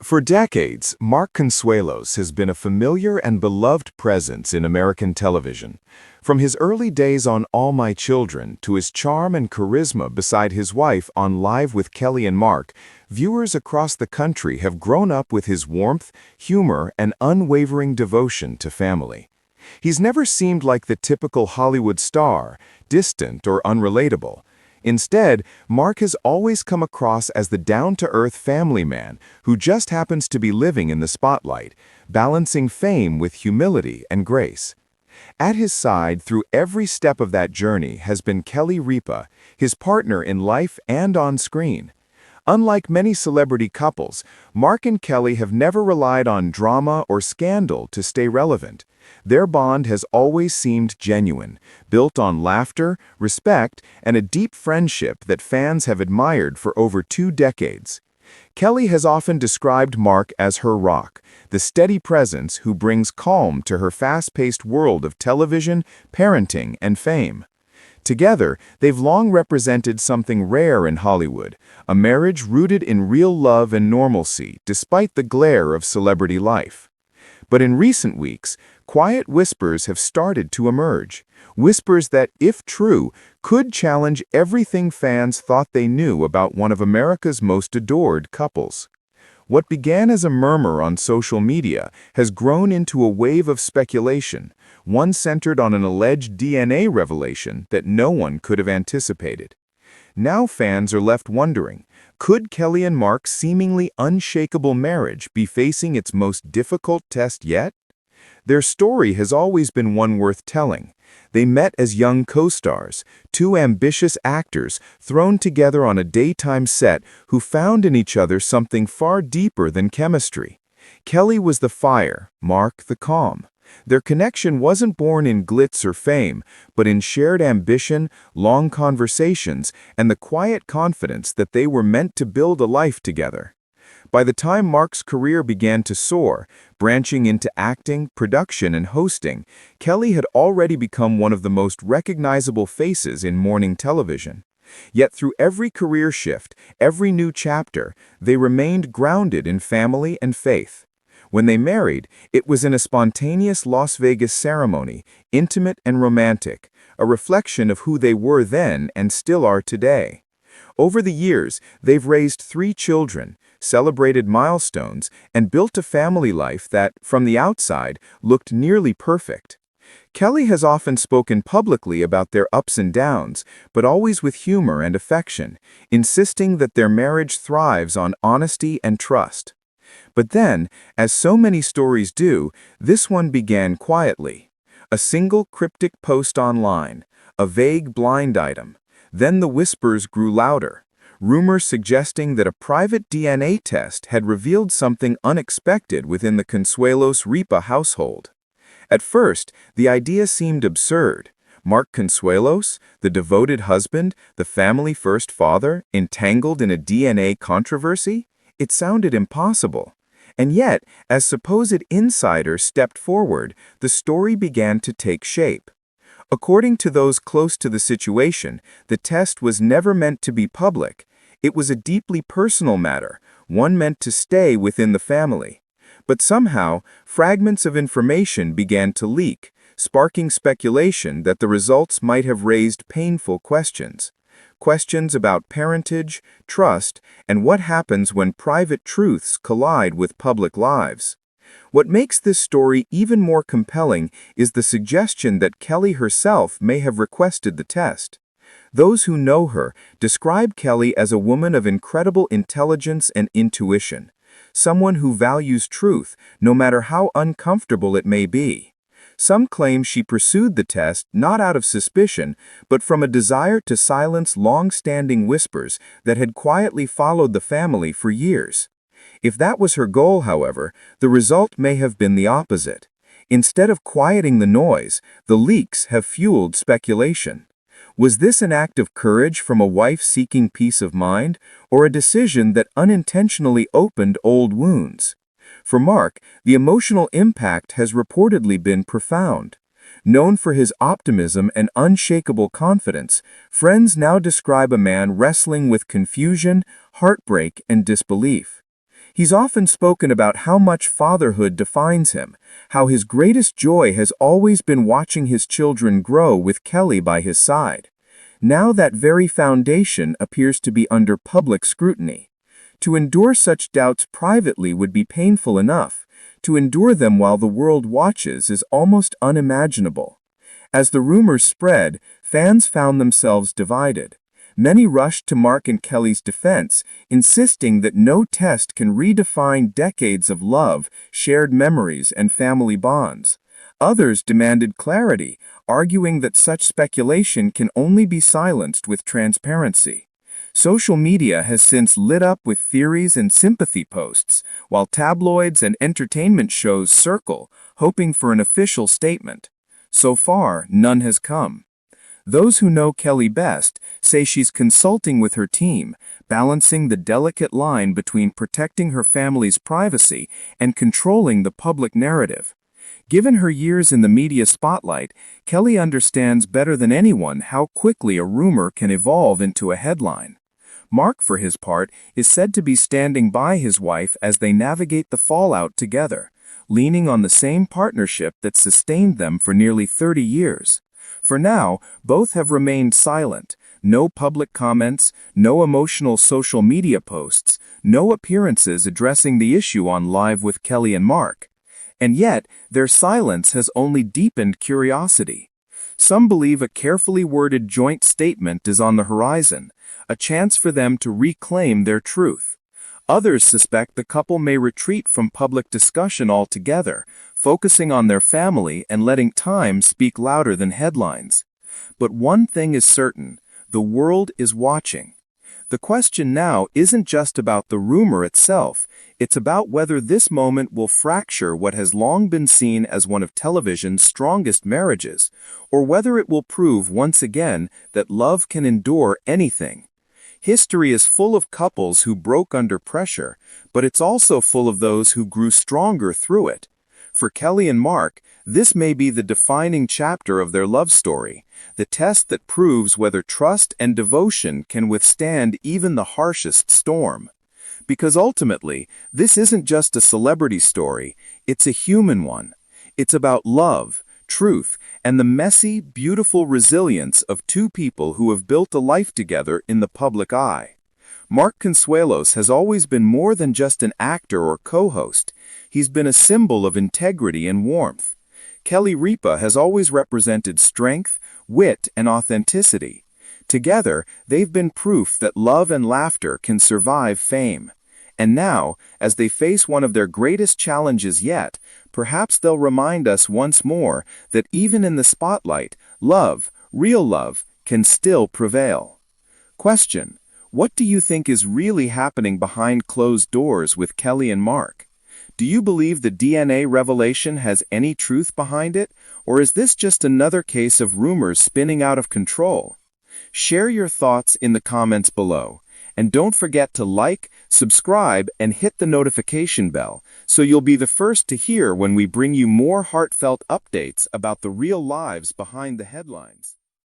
For decades, Mark Consuelos has been a familiar and beloved presence in American television. From his early days on All My Children to his charm and charisma beside his wife on Live with Kelly and Mark, viewers across the country have grown up with his warmth, humor, and unwavering devotion to family. He's never seemed like the typical Hollywood star, distant or unrelatable. Instead, Mark has always come across as the down-to-earth family man who just happens to be living in the spotlight, balancing fame with humility and grace. At his side through every step of that journey has been Kelly Ripa, his partner in life and on screen. Unlike many celebrity couples, Mark and Kelly have never relied on drama or scandal to stay relevant. Their bond has always seemed genuine, built on laughter, respect, and a deep friendship that fans have admired for over 2 decades. Kelly has often described Mark as her rock, the steady presence who brings calm to her fast-paced world of television, parenting, and fame. Together, they've long represented something rare in Hollywood, a marriage rooted in real love and normalcy despite the glare of celebrity life. But in recent weeks, quiet whispers have started to emerge. Whispers that, if true, could challenge everything fans thought they knew about one of America's most adored couples. What began as a murmur on social media has grown into a wave of speculation, one centered on an alleged DNA revelation that no one could have anticipated. Now fans are left wondering, could Kelly and Mark's seemingly unshakable marriage be facing its most difficult test yet? Their story has always been one worth telling. They met as young co-stars, 2 ambitious actors thrown together on a daytime set who found in each other something far deeper than chemistry. Kelly was the fire, Mark the calm. Their connection wasn't born in glitz or fame, but in shared ambition, long conversations, and the quiet confidence that they were meant to build a life together. By the time Mark's career began to soar, branching into acting, production, and hosting, Kelly had already become one of the most recognizable faces in morning television. Yet through every career shift, every new chapter, they remained grounded in family and faith. When they married, it was in a spontaneous Las Vegas ceremony, intimate and romantic, a reflection of who they were then and still are today. Over the years, they've raised 3 children, celebrated milestones, and built a family life that, from the outside, looked nearly perfect. Kelly has often spoken publicly about their ups and downs, but always with humor and affection, insisting that their marriage thrives on honesty and trust. But then, as so many stories do, this one began quietly. A single cryptic post online, a vague blind item. Then the whispers grew louder, rumors suggesting that a private DNA test had revealed something unexpected within the Consuelos-Ripa household. At first, the idea seemed absurd. Mark Consuelos, the devoted husband, the family-first father, entangled in a DNA controversy? It sounded impossible. And yet, as supposed insiders stepped forward, the story began to take shape. According to those close to the situation, the test was never meant to be public. It was a deeply personal matter, one meant to stay within the family. But somehow, fragments of information began to leak, sparking speculation that the results might have raised painful questions. Questions about parentage, trust, and what happens when private truths collide with public lives. What makes this story even more compelling is the suggestion that Kelly herself may have requested the test. Those who know her describe Kelly as a woman of incredible intelligence and intuition, someone who values truth, no matter how uncomfortable it may be. Some claim she pursued the test not out of suspicion, but from a desire to silence long-standing whispers that had quietly followed the family for years. If that was her goal, however, the result may have been the opposite. Instead of quieting the noise, the leaks have fueled speculation. Was this an act of courage from a wife seeking peace of mind, or a decision that unintentionally opened old wounds? For Mark, the emotional impact has reportedly been profound. Known for his optimism and unshakable confidence, friends now describe a man wrestling with confusion, heartbreak, and disbelief. He's often spoken about how much fatherhood defines him, how his greatest joy has always been watching his children grow with Kelly by his side. Now that very foundation appears to be under public scrutiny. To endure such doubts privately would be painful enough. To endure them while the world watches is almost unimaginable. As the rumors spread, fans found themselves divided. Many rushed to Mark and Kelly's defense, insisting that no test can redefine decades of love, shared memories, and family bonds. Others demanded clarity, arguing that such speculation can only be silenced with transparency. Social media has since lit up with theories and sympathy posts, while tabloids and entertainment shows circle, hoping for an official statement. So far, none has come. Those who know Kelly best say she's consulting with her team, balancing the delicate line between protecting her family's privacy and controlling the public narrative. Given her years in the media spotlight, Kelly understands better than anyone how quickly a rumor can evolve into a headline. Mark, for his part, is said to be standing by his wife as they navigate the fallout together, leaning on the same partnership that sustained them for nearly 30 years. For now, both have remained silent. No public comments, no emotional social media posts, no appearances addressing the issue on Live with Kelly and Mark. And yet, their silence has only deepened curiosity. Some believe a carefully worded joint statement is on the horizon, a chance for them to reclaim their truth. Others suspect the couple may retreat from public discussion altogether, focusing on their family and letting time speak louder than headlines. But one thing is certain, the world is watching. The question now isn't just about the rumor itself, it's about whether this moment will fracture what has long been seen as one of television's strongest marriages, or whether it will prove once again that love can endure anything. History is full of couples who broke under pressure, but it's also full of those who grew stronger through it. For Kelly and Mark, this may be the defining chapter of their love story, the test that proves whether trust and devotion can withstand even the harshest storm. Because ultimately, this isn't just a celebrity story, it's a human one. It's about love, truth, and the messy, beautiful resilience of two people who have built a life together in the public eye. Mark Consuelos has always been more than just an actor or co-host. He's been a symbol of integrity and warmth. Kelly Ripa has always represented strength, wit, and authenticity. Together, they've been proof that love and laughter can survive fame. And now, as they face one of their greatest challenges yet, perhaps they'll remind us once more that even in the spotlight, love, real love, can still prevail. Question: what do you think is really happening behind closed doors with Kelly and Mark? Do you believe the DNA revelation has any truth behind it, or is this just another case of rumors spinning out of control? Share your thoughts in the comments below. And don't forget to like, subscribe, and hit the notification bell so you'll be the first to hear when we bring you more heartfelt updates about the real lives behind the headlines.